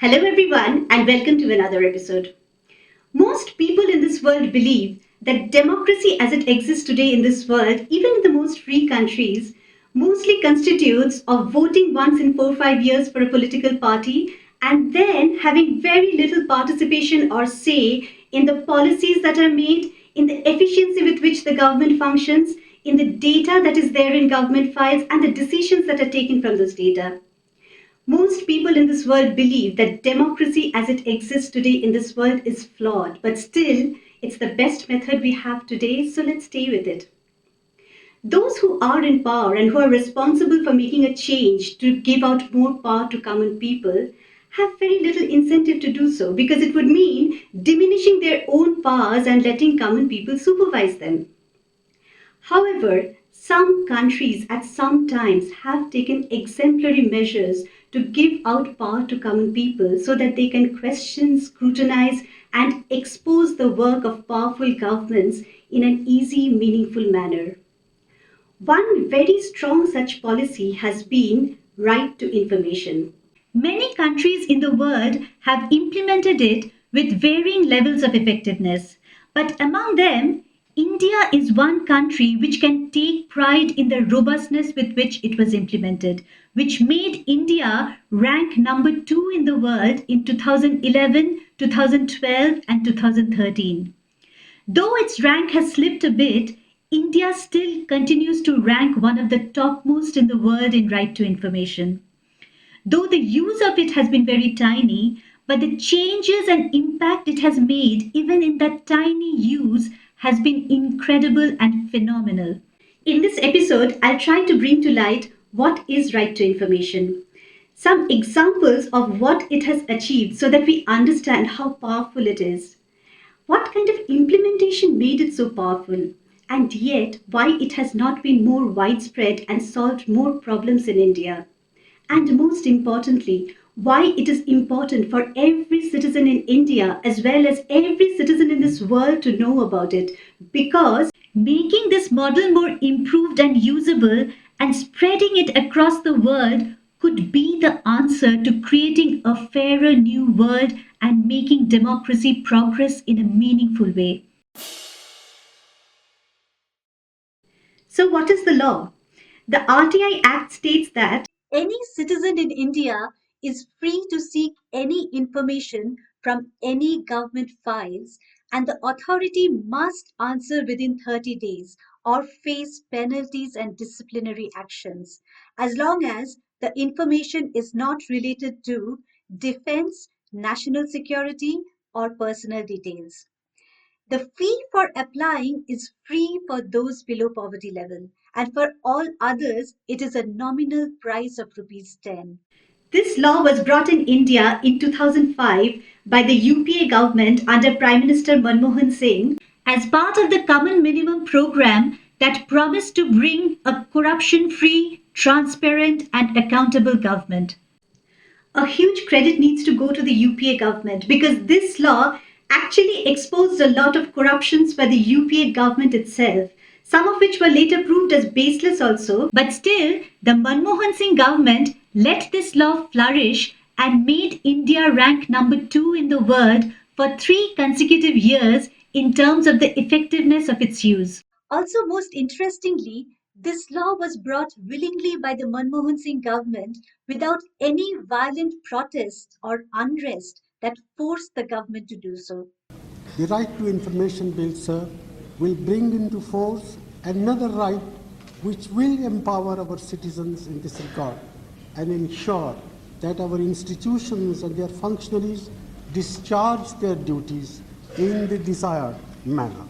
Hello, everyone, and welcome to another episode. Most people in this world believe that democracy as it exists today in this world, even in the most free countries, mostly constitutes of voting once in 4 or 5 years for a political party and then having very little participation or say in the policies that are made, in the efficiency with which the government functions, in the data that is there in government files, and the decisions that are taken from those data. Most people in this world believe that democracy as it exists today in this world is flawed, but still, it's the best method we have today, so let's stay with it. Those who are in power and who are responsible for making a change to give out more power to common people have very little incentive to do so because it would mean diminishing their own powers and letting common people supervise them. However, some countries at some times have taken exemplary measures to give out power to common people so that they can question, scrutinize, and expose the work of powerful governments in an easy, meaningful manner. One very strong such policy has been right to information. Many countries in the world have implemented it with varying levels of effectiveness. But among them, India is one country which can take pride in the robustness with which it was implemented, which made India rank number 2 in the world in 2011, 2012, and 2013. Though its rank has slipped a bit, India still continues to rank one of the topmost in the world in right to information. Though the use of it has been very tiny, but the changes and impact it has made, even in that tiny use, has been incredible and phenomenal. In this episode, I'll try to bring to light what is right to information, some examples of what it has achieved so that we understand how powerful it is. What kind of implementation made it so powerful? And yet, why it has not been more widespread and solved more problems in India? And most importantly, why it is important for every citizen in India as well as every citizen in this world to know about it. Because making this model more improved and usable and spreading it across the world could be the answer to creating a fairer new world and making democracy progress in a meaningful way. So, what is the law? The RTI Act states that any citizen in India is free to seek any information from any government files, and the authority must answer within 30 days or face penalties and disciplinary actions, as long as the information is not related to defense, national security, or personal details. The fee for applying is free for those below poverty level, and for all others, it is a nominal price of rupees 10. This law was brought in India in 2005 by the UPA government under Prime Minister Manmohan Singh as part of the Common Minimum Program that promised to bring a corruption free, transparent, and accountable government. A huge credit needs to go to the UPA government because this law actually exposed a lot of corruptions by the UPA government itself, some of which were later proved as baseless also. But still, the Manmohan Singh government let this law flourish and made India rank number 2 in the world for 3 consecutive years in terms of the effectiveness of its use. Also, most interestingly, this law was brought willingly by the Manmohan Singh government without any violent protests or unrest that forced the government to do so. The Right to Information Bill, sir, will bring into force another right which will empower our citizens in this regard and ensure that our institutions and their functionaries discharge their duties in the desired manner.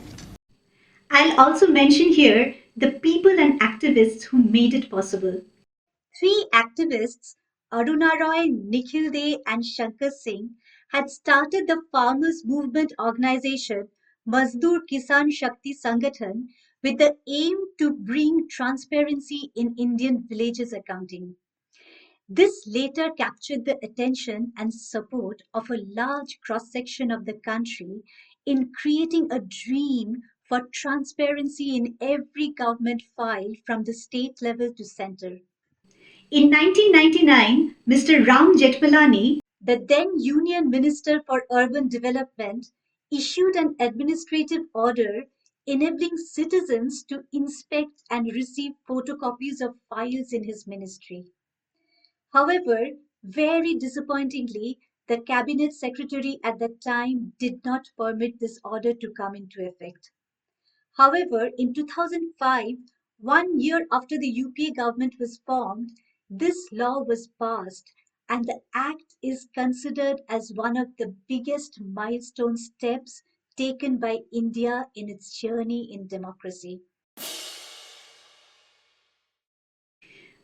I'll also mention here the people and activists who made it possible. Three activists, Aruna Roy, Nikhil Dey, and Shankar Singh, had started the farmers' movement organization Mazdoor Kisan Shakti Sangathan with the aim to bring transparency in Indian villages accounting. This later captured the attention and support of a large cross section of the country in creating a dream for transparency in every government file from the state level to center. In 1999, Mr. Ram Jetmalani, The then Union Minister for Urban Development issued an administrative order enabling citizens to inspect and receive photocopies of files in his ministry. However, very disappointingly, the cabinet secretary at that time did not permit this order to come into effect. However, in 2005, 1 year after the UPA government was formed, this law was passed, and the act is considered as one of the biggest milestone steps taken by India in its journey in democracy.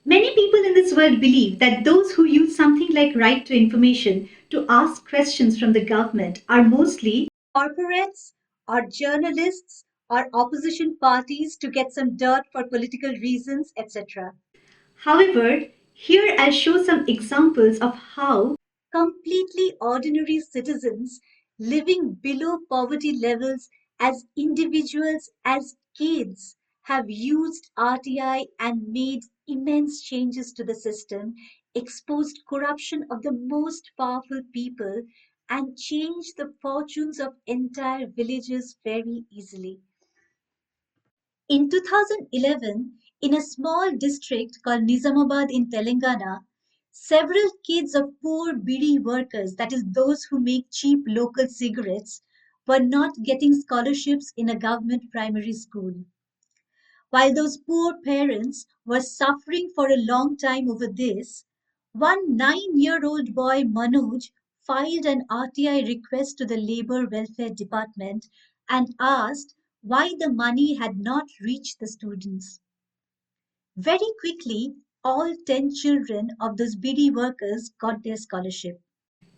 Many people in this world believe that those who use something like right to information to ask questions from the government are mostly corporates or journalists or opposition parties to get some dirt for political reasons, etc. However, here I'll show some examples of how completely ordinary citizens living below poverty levels as individuals, as kids, have used RTI and made immense changes to the system, exposed corruption of the most powerful people, and changed the fortunes of entire villages very easily. In 2011, in a small district called Nizamabad in Telangana, several kids of poor bidi workers, that is, those who make cheap local cigarettes, were not getting scholarships in a government primary school. While those poor parents were suffering for a long time over this, one 9-year-old boy, Manoj, filed an RTI request to the Labour Welfare Department and asked why the money had not reached the students. Very quickly, all 10 children of those bidi workers got their scholarship.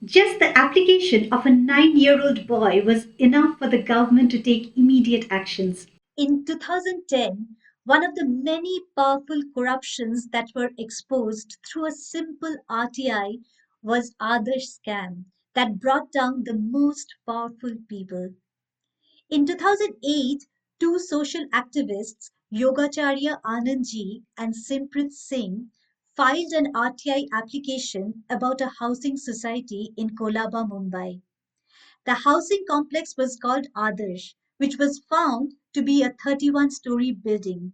Just the application of a 9-year-old boy was enough for the government to take immediate actions. In 2010, one of the many powerful corruptions that were exposed through a simple RTI was Adarsh scam that brought down the most powerful people. In 2008, two social activists, Yogacharya Anandji and Simprit Singh, filed an RTI application about a housing society in Kolaba, Mumbai. The housing complex was called Adarsh, which was found to be a 31-story building.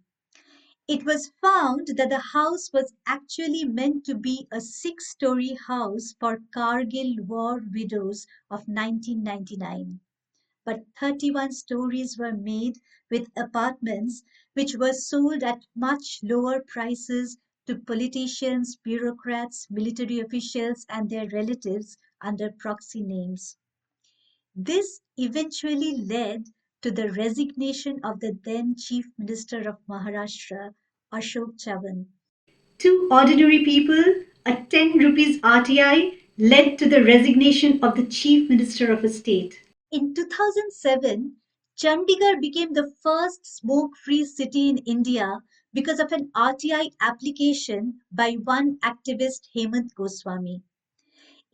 It was found that the house was actually meant to be a 6-story house for Kargil war widows of 1999. But 31 stories were made with apartments which were sold at much lower prices to politicians, bureaucrats, military officials, and their relatives under proxy names. This eventually led to the resignation of the then Chief Minister of Maharashtra, Ashok Chavan. Two ordinary people, a 10 rupees RTI led to the resignation of the Chief Minister of a state. In 2007, Chandigarh became the first smoke free city in India because of an RTI application by one activist, Hemant Goswami.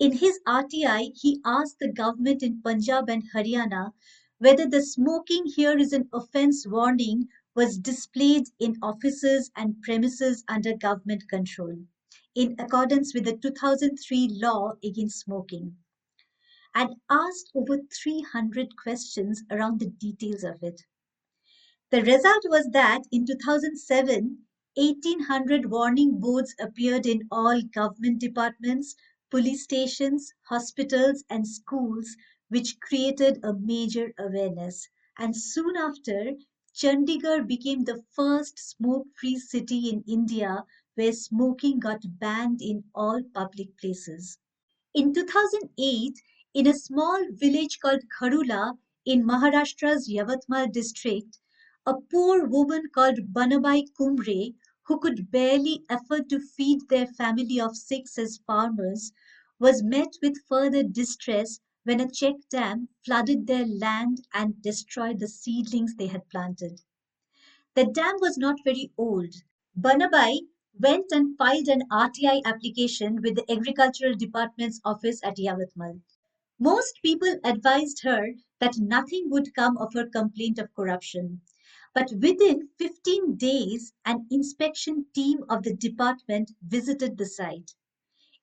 In his RTI, he asked the government in Punjab and Haryana whether the smoking here is an offence warning was displayed in offices and premises under government control, in accordance with the 2003 law against smoking, and asked over 300 questions around the details of it. The result was that in 2007, 1,800 warning boards appeared in all government departments, police stations, hospitals, and schools, which created a major awareness. And soon after, Chandigarh became the first smoke free city in India where smoking got banned in all public places. In 2008, in a small village called Kharula in Maharashtra's Yavatmal district, a poor woman called Banabai Kumre, who could barely afford to feed their family of six as farmers, was met with further distress when a check dam flooded their land and destroyed the seedlings they had planted. The dam was not very old. Banabai went and filed an RTI application with the Agricultural Department's office at Yavatmal. Most people advised her that nothing would come of her complaint of corruption. But within 15 days, an inspection team of the department visited the site.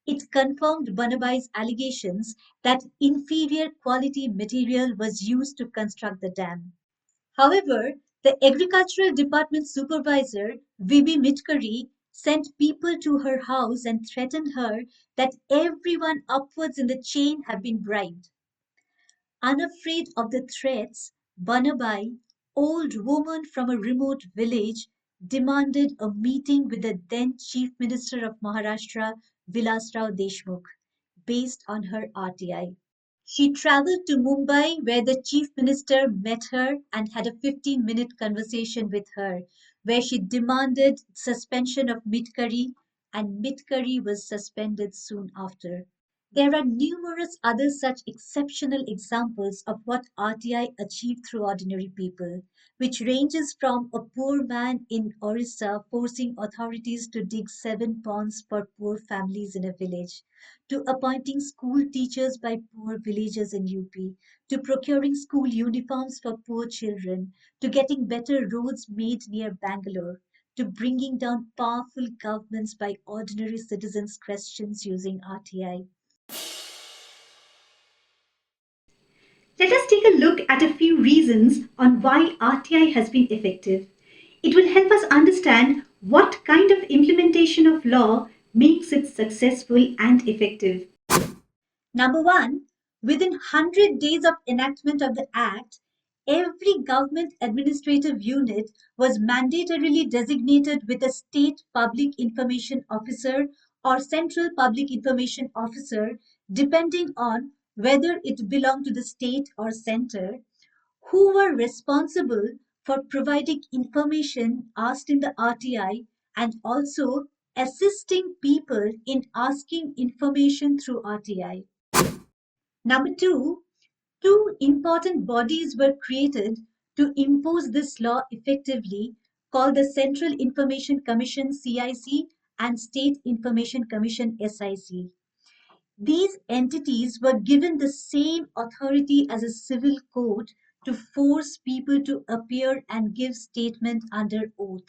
It confirmed Banabai's allegations that inferior quality material was used to construct the dam. However, the Agricultural Department supervisor, Vibi Mitkari, sent people to her house and threatened her that everyone upwards in the chain have been bribed. Unafraid of the threats, Banabai, old woman from a remote village, demanded a meeting with the then Chief Minister of Maharashtra, Vilasrao Deshmukh, based on her RTI. She traveled to Mumbai where the Chief Minister met her and had a 15-minute conversation with her, where she demanded suspension of Mitkari, and Mitkari was suspended soon after. There are numerous other such exceptional examples of what RTI achieved through ordinary people, which ranges from a poor man in Orissa forcing authorities to dig 7 ponds for poor families in a village, to appointing school teachers by poor villagers in UP, to procuring school uniforms for poor children, to getting better roads made near Bangalore, to bringing down powerful governments by ordinary citizens' questions using RTI. Let us take a look at a few reasons on why RTI has been effective. It will help us understand what kind of implementation of law makes it successful and effective. Number one, within 100 days of enactment of the Act, every government administrative unit was mandatorily designated with a state public information officer or central public information officer, depending on whether it belonged to the state or center, who were responsible for providing information asked in the RTI and also assisting people in asking information through RTI. Number two, two important bodies were created to impose this law effectively, called the Central Information Commission CIC and State Information Commission SIC. These entities were given the same authority as a civil court to force people to appear and give statement under oath.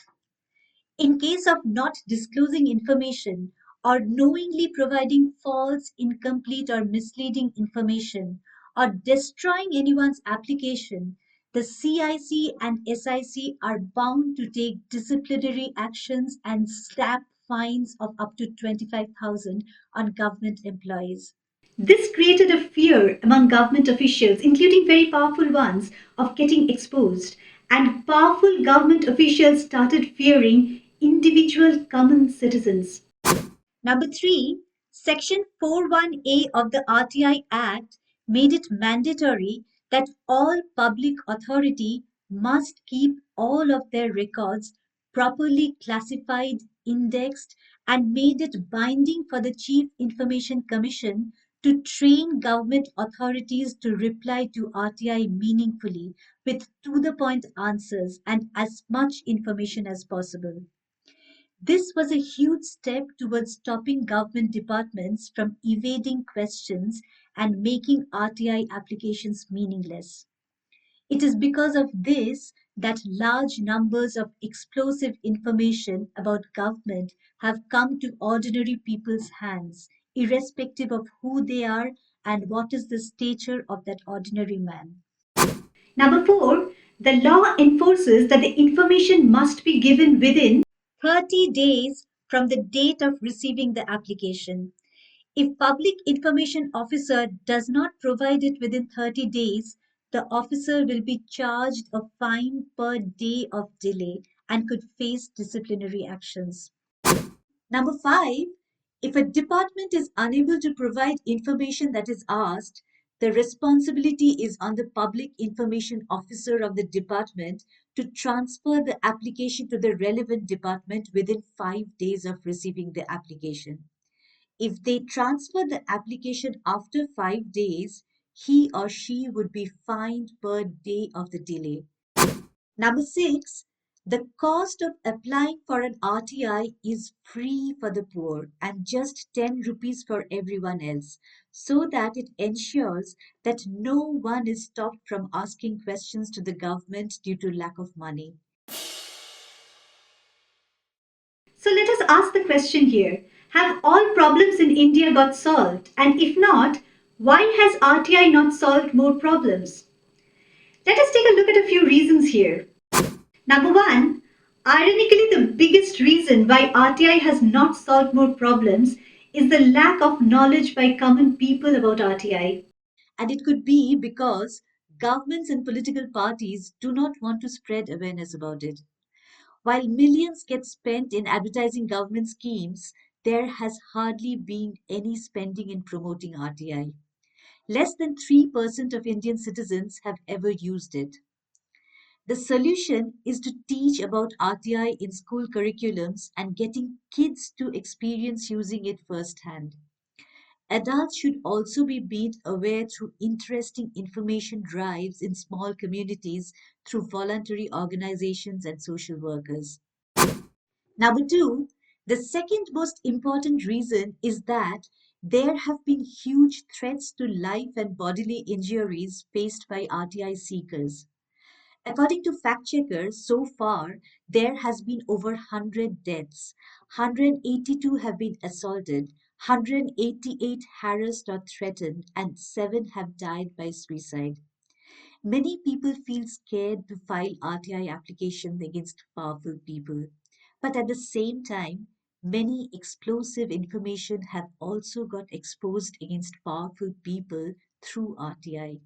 In case of not disclosing information or knowingly providing false, incomplete, or misleading information or destroying anyone's application, the CIC and SIC are bound to take disciplinary actions and slap fines of up to 25,000 on government employees. This created a fear among government officials, including very powerful ones, of getting exposed. And powerful government officials started fearing individual common citizens. Number three, Section 41A of the RTI Act made it mandatory that all public authority must keep all of their records properly classified, indexed, and made it binding for the Chief Information Commission to train government authorities to reply to RTI meaningfully with to the point answers and as much information as possible. This was a huge step towards stopping government departments from evading questions and making RTI applications meaningless. It is because of this that large numbers of explosive information about government have come to ordinary people's hands, irrespective of who they are and what is the stature of that ordinary man. Number four, the law enforces that the information must be given within 30 days from the date of receiving the application. If public information officer does not provide it within 30 days, the officer will be charged a fine per day of delay and could face disciplinary actions. Number five, if a department is unable to provide information that is asked, the responsibility is on the public information officer of the department to transfer the application to the relevant department within 5 days of receiving the application. If they transfer the application after 5 days, he or she would be fined per day of the delay. Number six, the cost of applying for an RTI is free for the poor and just 10 rupees for everyone else, so that it ensures that no one is stopped from asking questions to the government due to lack of money. So let us ask the question here. Have all problems in India got solved? And if not, why has RTI not solved more problems? Let us take a look at a few reasons here. Number one, ironically, the biggest reason why RTI has not solved more problems is the lack of knowledge by common people about RTI. And it could be because governments and political parties do not want to spread awareness about it. While millions get spent in advertising government schemes, there has hardly been any spending in promoting RTI. Less than 3% of Indian citizens have ever used it. The solution is to teach about RTI in school curriculums and getting kids to experience using it firsthand. Adults should also be made aware through interesting information drives in small communities through voluntary organizations and social workers. Number two, the second most important reason is that there have been huge threats to life and bodily injuries faced by RTI seekers. According to fact checkers, so far there has been over 100 deaths, 182 have been assaulted, 188 harassed or threatened, and 7 have died by suicide. Many people feel scared to file RTI applications against powerful people. But at the same time, many explosive information have also got exposed against powerful people through RTI.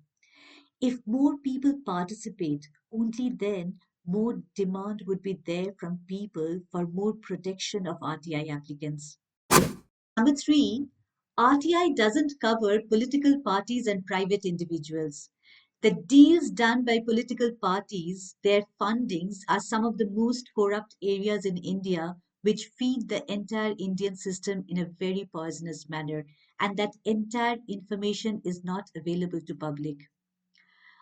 If more people participate, only then more demand would be there from people for more protection of RTI applicants. Number three, RTI doesn't cover political parties and private individuals. The deals done by political parties, their fundings are some of the most corrupt areas in India, which feed the entire Indian system in a very poisonous manner, and that entire information is not available to public.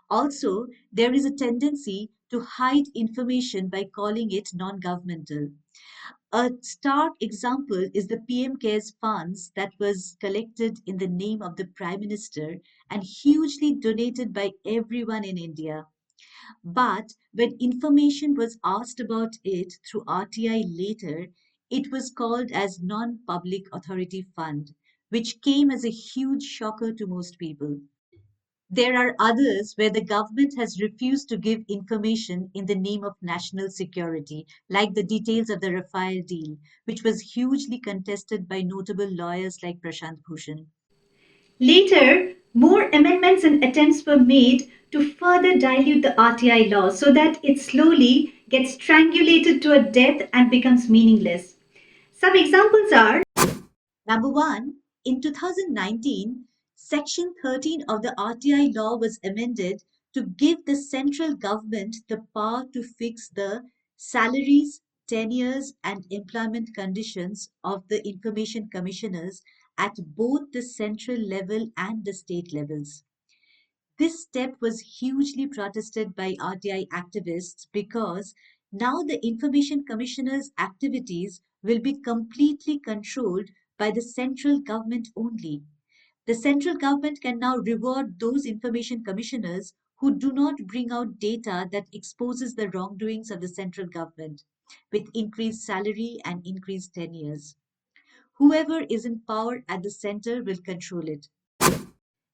Also, there is a tendency to hide information by calling it non-governmental. A stark example is the PM Cares funds that was collected in the name of the Prime Minister and hugely donated by everyone in India. But when information was asked about it through RTI later, it was called as non-public authority fund, which came as a huge shocker to most people. There are others where the government has refused to give information in the name of national security, like the details of the Rafale deal, which was hugely contested by notable lawyers like Prashant Bhushan. Later, more amendments and attempts were made to further dilute the RTI law so that it slowly gets strangulated to a death and becomes meaningless. Some examples are Number one, in 2019, Section 13 of the RTI law was amended to give the central government the power to fix the salaries, tenures, and employment conditions of the information commissioners at both the central level and the state levels. This step was hugely protested by RTI activists because now the Information Commissioner's activities will be completely controlled by the central government only. The central government can now reward those information commissioners who do not bring out data that exposes the wrongdoings of the central government with increased salary and increased tenures. Whoever is in power at the center will control it.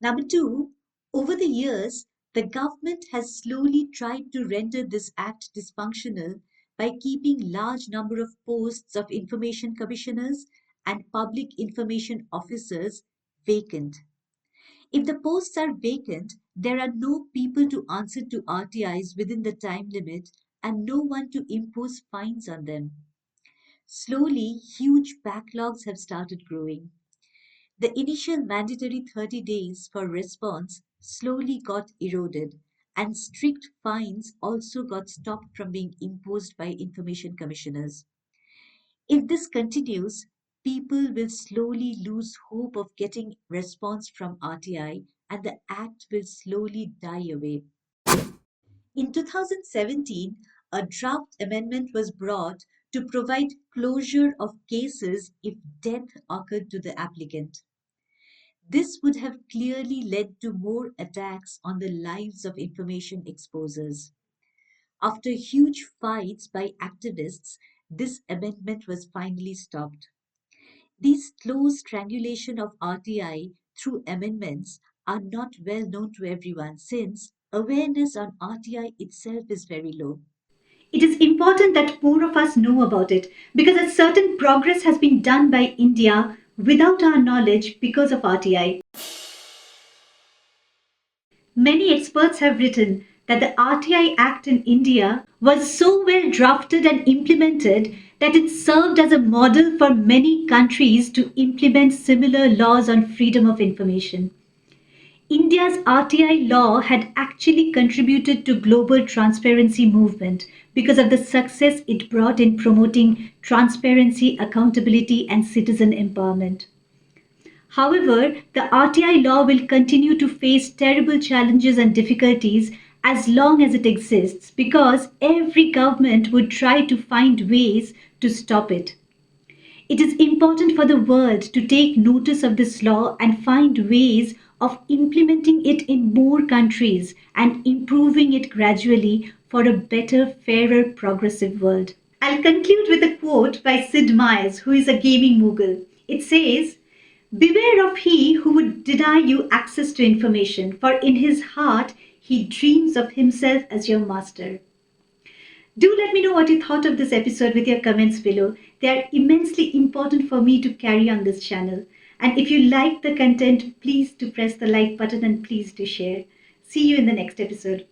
Number two, over the years, the government has slowly tried to render this act dysfunctional by keeping large number of posts of information commissioners and public information officers vacant. If the posts are vacant, there are no people to answer to RTIs within the time limit and no one to impose fines on them. Slowly, huge backlogs have started growing. The initial mandatory 30 days for response slowly got eroded, and strict fines also got stopped from being imposed by information commissioners. If this continues, people will slowly lose hope of getting response from RTI and the act will slowly die away. In 2017, a draft amendment was brought to provide closure of cases if death occurred to the applicant. This would have clearly led to more attacks on the lives of information exposers. After huge fights by activists, this amendment was finally stopped. These slow strangulation of RTI through amendments are not well known to everyone since awareness on RTI itself is very low. It is important that more of us know about it because a certain progress has been done by India without our knowledge because of RTI. Many experts have written that the RTI Act in India was so well drafted and implemented that it served as a model for many countries to implement similar laws on freedom of information. India's RTI law had actually contributed to global transparency movement because of the success it brought in promoting transparency, accountability and citizen empowerment. However, the RTI law will continue to face terrible challenges and difficulties as long as it exists because every government would try to find ways to stop it. It is important for the world to take notice of this law and find ways of implementing it in more countries and improving it gradually for a better, fairer, progressive world. I'll conclude with a quote by Sid Meier's, who is a gaming mogul. It says, "Beware of he who would deny you access to information, for in his heart he dreams of himself as your master." Do let me know what you thought of this episode with your comments below. They are immensely important for me to carry on this channel. And if you like the content, please do press the like button and please do share. See you in the next episode.